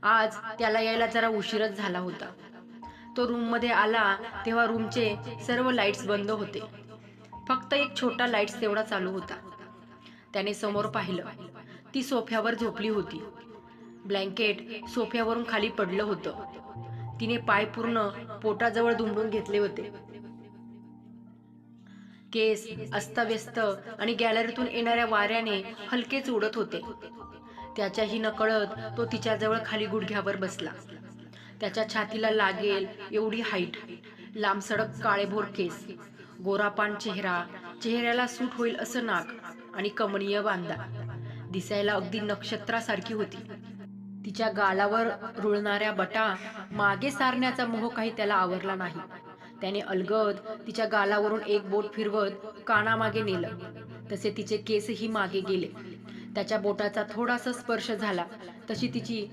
आज त्याला यायला जरा उशीरच झाला होता. तो रूममध्ये आला तेव्हा रूमचे सर्व लाईट्स बंद होते. फक्त एक छोटा लाईट्स तेवढा चालू होता. त्याने समोर पाहिलं. ती सोफ्यावर झोपली होती. ब्लँकेट सोफ्यावरून खाली पडलं होतं. तिने पाय पूर्ण पोटाजवळ दुमडून घेतले होते. केस अस्ताव्यस्त आणि गॅलरीतून येणाऱ्या वाऱ्याने हलकेच उडत होते. त्याच्याही नकळत तो तिच्याजवळ खाली गुडघ्यावर बसला. त्याच्या छातीला लागेल एवढी हाईट, लांबसडक काळेभोर केस, गोरापान चेहरा, चेहऱ्याला सूट होईल असं नाक आणि कमनीय बांधा. दिसायला अगदी नक्षत्रासारखी होती. तिच्या गालावर रुळणाऱ्या बटा मागे सारण्याचा मोह काही त्याला आवरला नाही. त्याने अलगद तिच्या गालावरून एक बोट फिरवत कानामागे नेलं. तसे तिचे केसही मागे गेले. त्याच्या बोटाचा थोडासा स्पर्श झाला तशी तिची